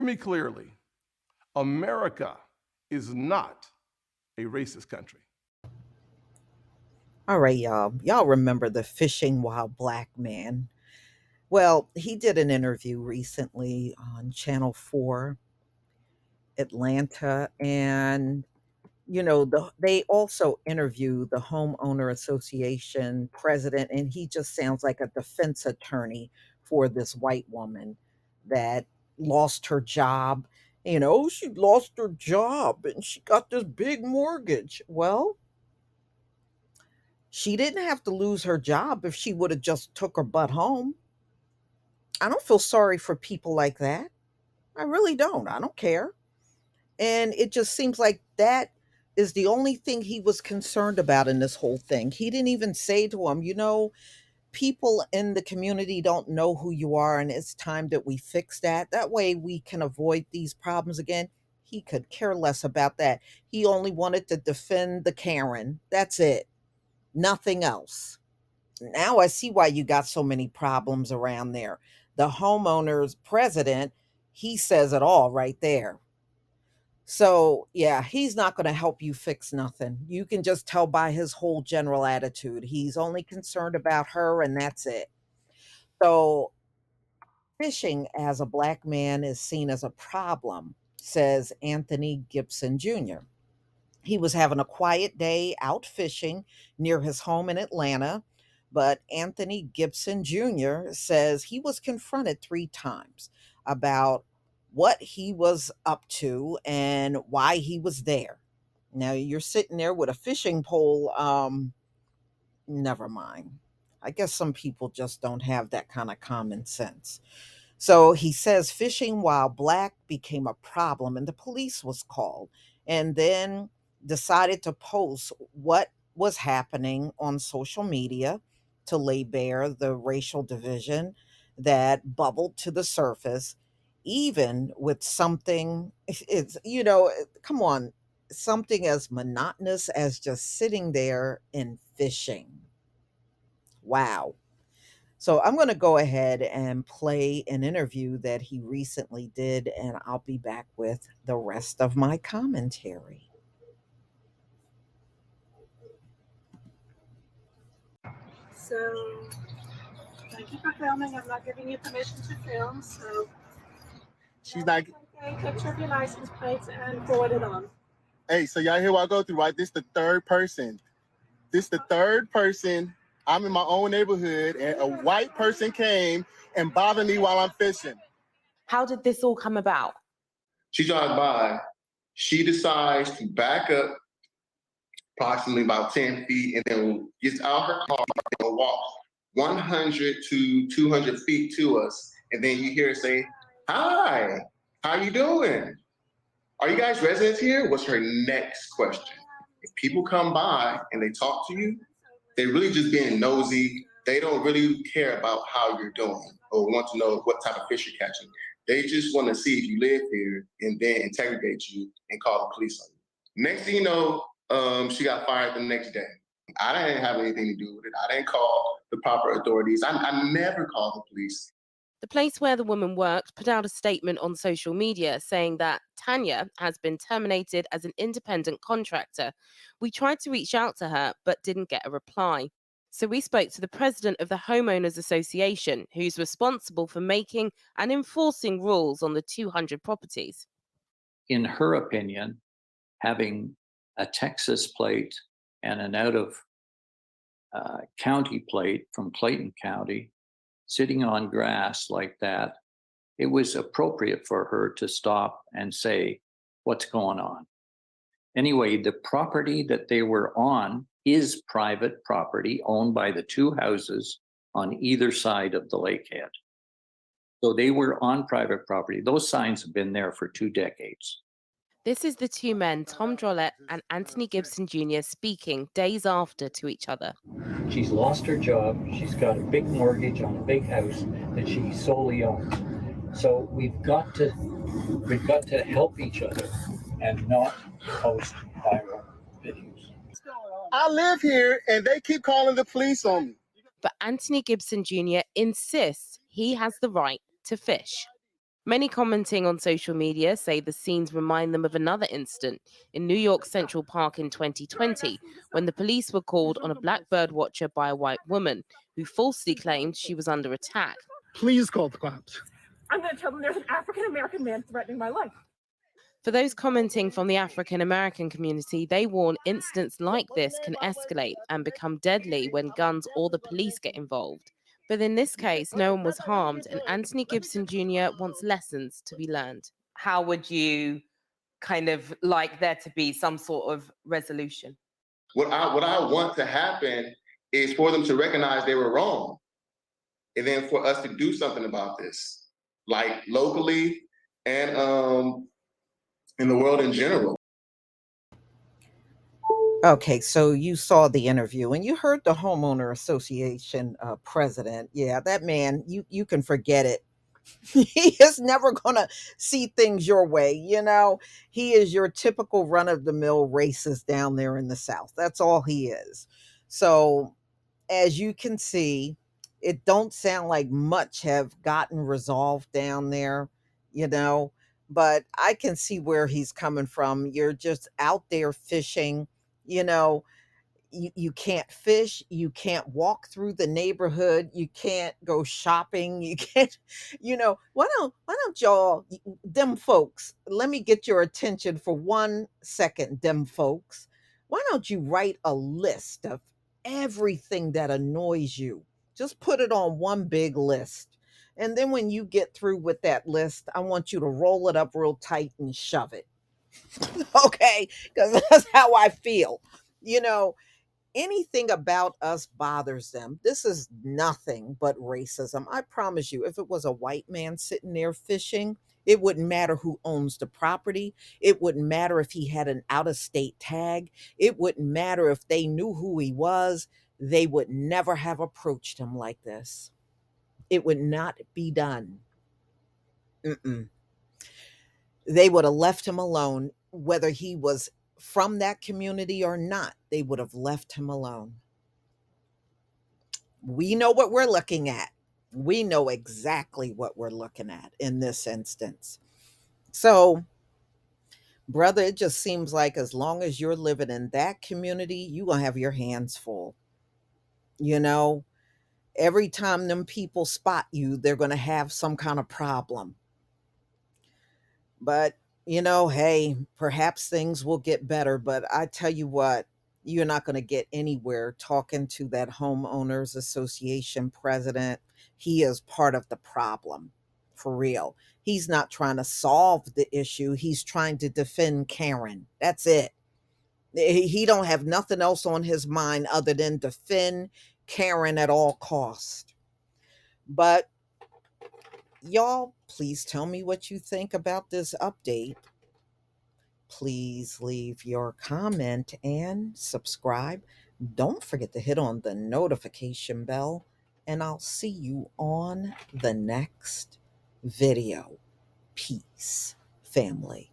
me clearly. America is not a racist country. All right, y'all. Y'all remember the fishing while black man? Well, he did an interview recently on Channel 4 Atlanta, and they also interview the homeowner association president, and he just sounds like a defense attorney for this white woman that lost her job. She lost her job and she got this big mortgage. Well, she didn't have to lose her job if she would have just took her butt home. I don't feel sorry for people like that. I really don't. I don't care. And it just seems like that is the only thing he was concerned about in this whole thing. He didn't even say to him, people in the community don't know who you are, and it's time that we fix that. That way we can avoid these problems again. He could care less about that. He only wanted to defend the Karen. That's it. Nothing else. Now I see why you got so many problems around there. The homeowner's president, he says it all right there. So, yeah, he's not going to help you fix nothing. You can just tell by his whole general attitude. He's only concerned about her, and that's it. So, fishing as a black man is seen as a problem, says Anthony Gibson Jr. He was having a quiet day out fishing near his home in Atlanta, but Anthony Gibson Jr. says he was confronted 3 times about what he was up to and why he was there. Now you're sitting there with a fishing pole. Never mind. I guess some people just don't have that kind of common sense. So he says fishing while black became a problem and the police was called, and then decided to post what was happening on social media to lay bare the racial division that bubbled to the surface, even with something, come on, something as monotonous as just sitting there and fishing. Wow. So I'm going to go ahead and play an interview that he recently did, and I'll be back with the rest of my commentary. So, thank you for filming. I'm not giving you permission to film, so She's not. okay. Picture of your license plates and forward it on. Hey, so y'all hear what I go through, right? This the third person. I'm in my own neighborhood, and a white person came and bothered me while I'm fishing. How did this all come about? She drives by. She decides to back up approximately about 10 feet and then gets out her car and walks 100 to 200 feet to us. And then you hear her say, "Hi, how you doing? Are you guys residents here?" What's her next question? If people come by and they talk to you, they're really just being nosy. They don't really care about how you're doing or want to know what type of fish you're catching. They just want to see if you live here and then interrogate you and call the police on you. Next thing you know, she got fired the next day. I didn't have anything to do with it. I didn't call the proper authorities. I never called the police. The place where the woman worked put out a statement on social media saying that Tanya has been terminated as an independent contractor. We tried to reach out to her, but didn't get a reply. So we spoke to the president of the Homeowners Association, who's responsible for making and enforcing rules on the 200 properties. In her opinion, having a Texas plate and an out of county plate from Clayton County sitting on grass like that, it was appropriate for her to stop and say, "What's going on?" Anyway, the property that they were on is private property owned by the 2 houses on either side of the lakehead. So they were on private property. Those signs have been there for 2 decades. This is the 2 men, Tom Drollette and Anthony Gibson Jr., speaking days after to each other. She's lost her job. She's got a big mortgage on a big house that she solely owns. So we've got to help each other and not post viral videos. I live here, and they keep calling the police on me. But Anthony Gibson Jr. insists he has the right to fish. Many commenting on social media say the scenes remind them of another incident in New York Central Park in 2020, when the police were called on a black bird watcher by a white woman who falsely claimed she was under attack. Please call the cops. I'm going to tell them there's an African American man threatening my life. For those commenting from the African American community, they warn incidents like this can escalate and become deadly when guns or the police get involved. But in this case, no one was harmed, and Anthony Gibson Jr. wants lessons to be learned. How would you kind of like there to be some sort of resolution? What I want to happen is for them to recognize they were wrong, and then for us to do something about this, like locally and in the world in general. Okay, so you saw the interview and you heard the homeowner association president. Yeah, that man, you can forget it. He is never gonna see things your way. He is your typical run-of-the-mill racist down there in the South. That's all he is. So as you can see, it don't sound like much have gotten resolved down there, you know, but I can see where he's coming from. You're just out there fishing, you know, you can't fish, you can't walk through the neighborhood, you can't go shopping, you can't, why don't y'all, them folks, let me get your attention for 1 second, them folks. Why don't you write a list of everything that annoys you? Just put it on one big list. And then when you get through with that list, I want you to roll it up real tight and shove it. Okay? Because that's how I feel. Anything about us bothers them. This is nothing but racism. I promise you, if it was a white man sitting there fishing, it wouldn't matter who owns the property. It wouldn't matter if he had an out of state tag. It wouldn't matter if they knew who he was. They would never have approached him like this. It would not be done. Mm-mm. They would have left him alone, whether he was from that community or not. They would have left him alone. We know what we're looking at. We know exactly what we're looking at in this instance. So, brother, it just seems like as long as you're living in that community, you're going to have your hands full. Every time them people spot you, they're going to have some kind of problem. But, hey, perhaps things will get better. But I tell you what, you're not going to get anywhere talking to that homeowners association president. He is part of the problem, for real. He's not trying to solve the issue. He's trying to defend Karen. That's it. He don't have nothing else on his mind other than defend Karen at all costs. But y'all, please tell me what you think about this update. Please leave your comment and subscribe. Don't forget to hit on the notification bell, and I'll see you on the next video. Peace, family.